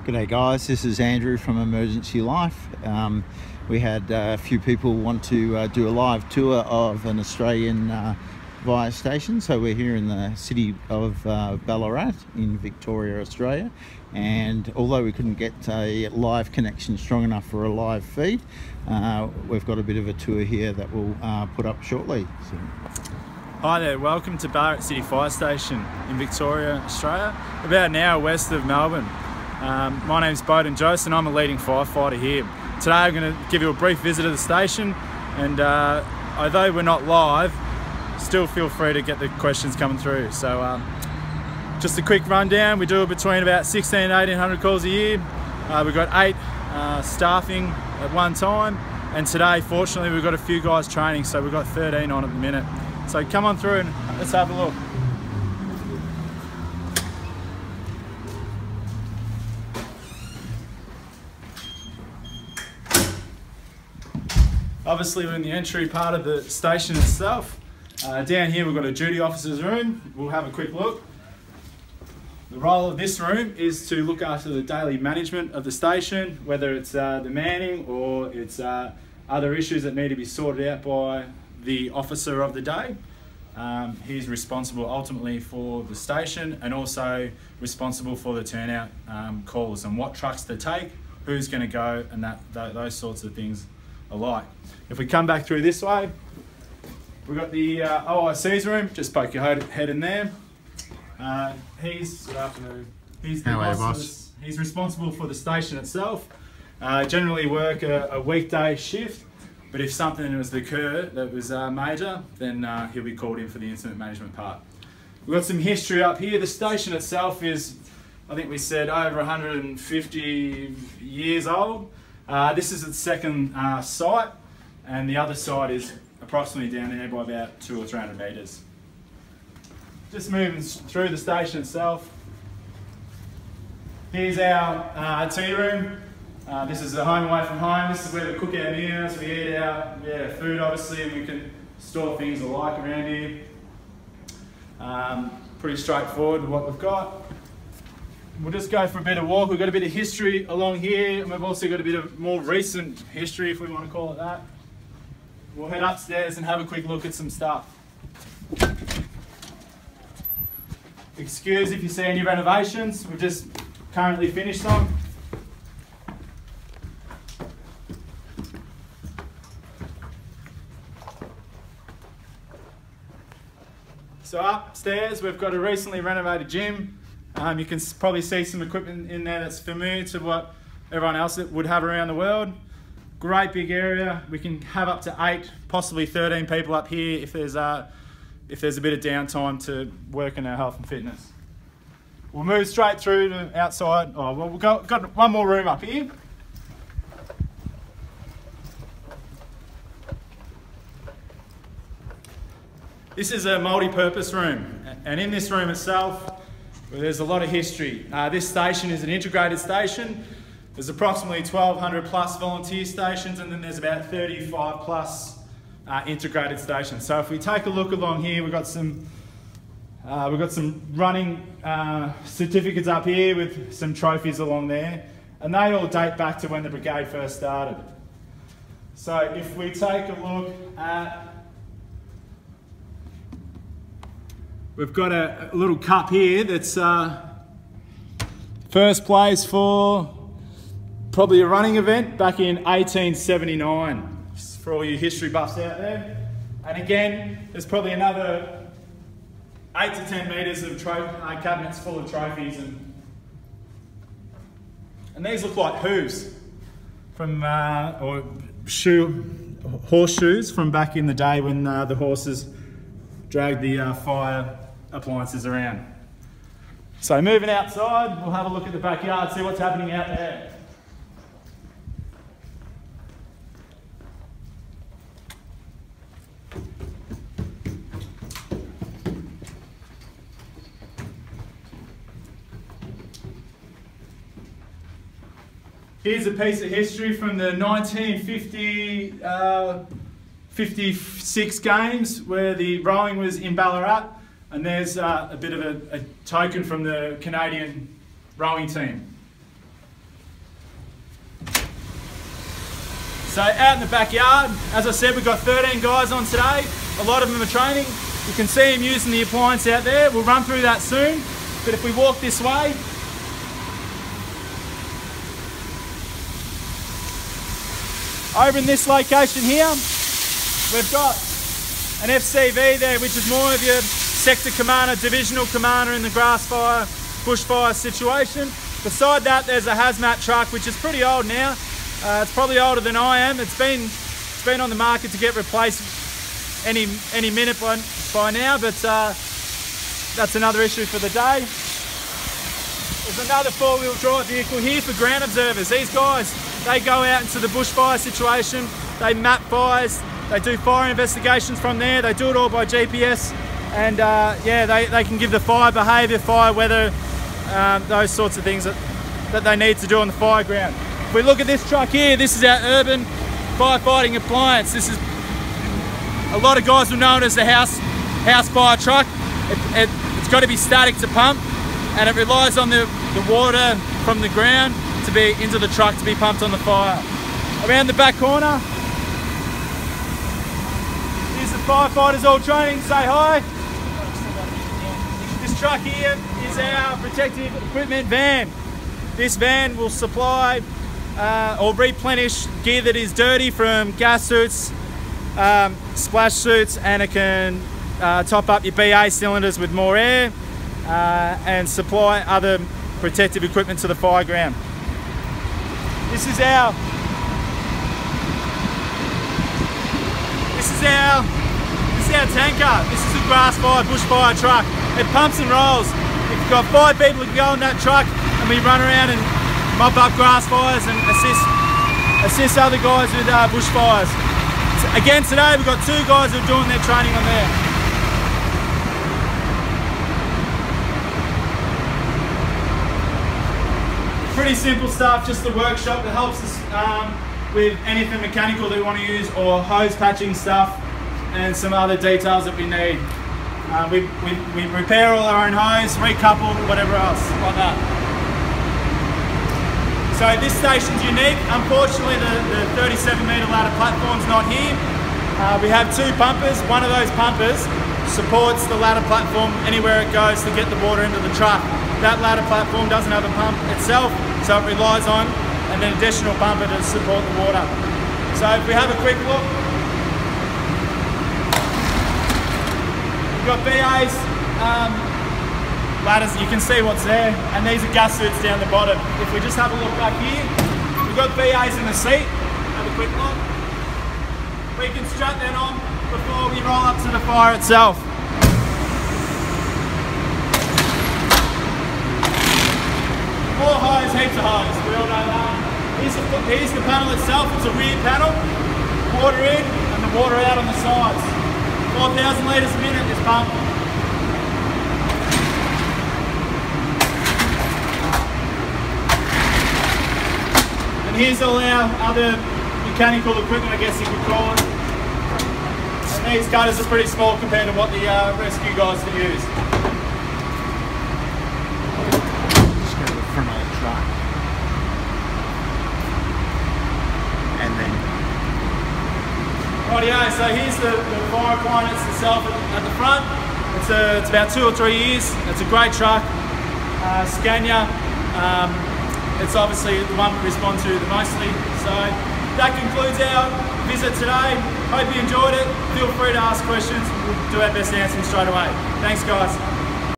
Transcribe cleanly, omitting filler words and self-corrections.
G'day guys, this is Andrew from Emergency Life. We had a few people want to do a live tour of an Australian fire station. So we're here in the city of Ballarat in Victoria, Australia. And although we couldn't get a live connection strong enough for a live feed, we've got a bit of a tour here that we'll put up shortly. So. Hi there, welcome to Ballarat City Fire Station in Victoria, Australia, about an hour west of Melbourne. My name's Bowden Jose and I'm a leading firefighter here. Today I'm going to give you a brief visit of the station, and although we're not live, still feel free to get the questions coming through. So just a quick rundown, we do between about 1600 and 1800 calls a year. We've got 8 staffing at one time, and today fortunately we've got a few guys training, so we've got 13 on at the minute. So come on through and let's have a look. Obviously we're in the entry part of the station itself. Down here we've got a duty officer's room. We'll have a quick look. The role of this room is to look after the daily management of the station, whether it's the manning or it's other issues that need to be sorted out by the officer of the day. He's responsible ultimately for the station and also responsible for the turnout calls and what trucks to take, who's going to go, and those sorts of things alike. If we come back through this way, we've got the OIC's room. Just poke your head in there. Good afternoon. He's the boss. He's responsible for the station itself. Generally work a weekday shift, but if something was to occur that was major, then he'll be called in for the incident management part. We've got some history up here. The station itself is, I think we said, over 150 years old. This is its second site, and the other site is approximately down there by about 200 or 300 metres. Just moving through the station itself. Here's our tea room. This is a home away from home. This is where we cook our meals, we eat our food obviously, and we can store things alike around here. Pretty straightforward with what we've got. We'll just go for a bit of walk. We've got a bit of history along here, and we've also got a bit of more recent history, if we want to call it that. We'll head upstairs and have a quick look at some stuff. Excuse if you see any renovations, we've just currently finished them. So upstairs we've got a recently renovated gym. You can probably see some equipment in there that's familiar to what everyone else would have around the world. Great big area. We can have up to 8, possibly 13 people up here if there's a bit of downtime to work on our health and fitness. We'll move straight through to outside. Oh, well, we've got one more room up here. This is a multi-purpose room, and in this room itself, there's a lot of history. This station is an integrated station. There's approximately 1,200 plus volunteer stations, and then there's about 35 plus integrated stations. So if we take a look along here, we've got some running certificates up here with some trophies along there, and they all date back to when the brigade first started. So if we take a look at, we've got a little cup here that's first place for probably a running event back in 1879, just for all you history buffs out there. And again, there's probably another 8 to 10 metres of cabinets full of trophies, and these look like hooves from or horseshoes from back in the day when the horses dragged the fire appliances around. So moving outside, we'll have a look at the backyard, see what's happening out there. Here's a piece of history from the 1956 games where the rowing was in Ballarat, and there's a bit of a token from the Canadian rowing team. So out in the backyard, as I said, we've got 13 guys on today. A lot of them are training. You can see them using the appliance out there. We'll run through that soon. But if we walk this way, over in this location here, we've got an FCV there, which is more of your sector commander, divisional commander in the grass fire, bushfire situation. Beside that, there's a Hazmat Truck, which is pretty old now. It's probably older than I am. It's been on the market to get replaced any minute by now, but that's another issue for the day. There's another four-wheel drive vehicle here for ground observers. These guys, they go out into the bushfire situation, they map fires, they do fire investigations from there, they do it all by GPS, and yeah, they can give the fire behaviour, fire weather, those sorts of things that they need to do on the fire ground. If we look at this truck here, this is our urban firefighting appliance. This is, a lot of guys will know it as the house fire truck. It's got to be static to pump, and it relies on the water from the ground to be into the truck to be pumped on the fire. Around the back corner, here's the firefighters all training. Say hi. This truck here is our protective equipment van. This van will supply or replenish gear that is dirty from gas suits, splash suits, and it can top up your BA cylinders with more air and supply other protective equipment to the fire ground. This is our tanker. This is a grass fire, bushfire truck. It pumps and rolls. If you've got 5 people who can go in that truck, and we run around and mop up grass fires and assist other guys with bushfires. So again, today we've got 2 guys who are doing their training on there. Pretty simple stuff, just the workshop that helps us with anything mechanical that we want to use, or hose patching stuff and some other details that we need. We repair all our own hose, recouple, whatever else like that. So this station's unique. Unfortunately, the 37-metre ladder platform's not here. We have 2 pumpers. One of those pumpers supports the ladder platform anywhere it goes to get the water into the truck. That ladder platform doesn't have a pump itself, so it relies on an additional pumper to support the water. So if we have a quick look, we've got BAs, ladders, you can see what's there, and these are gas suits down the bottom. If we just have a look back here, we've got BAs in the seat. Have a quick look. We can strap that on before we roll up to the fire itself. More hose, heaps of hose, we all know that. Here's the panel itself. It's a rear panel. Water in and the water out on the sides. 4,000 litres a minute, this pump. And here's all our other mechanical equipment, I guess you could call it. And these cutters are pretty small compared to what the rescue guys can use. Just go to the front of the truck. And then... Rightio, so here's the fire appliance itself at the front. It's about 2 or 3 years. It's a great truck. Scania. It's obviously the one we respond to the mostly. So that concludes our visit today. Hope you enjoyed it. Feel free to ask questions. We'll do our best to answer them straight away. Thanks, guys.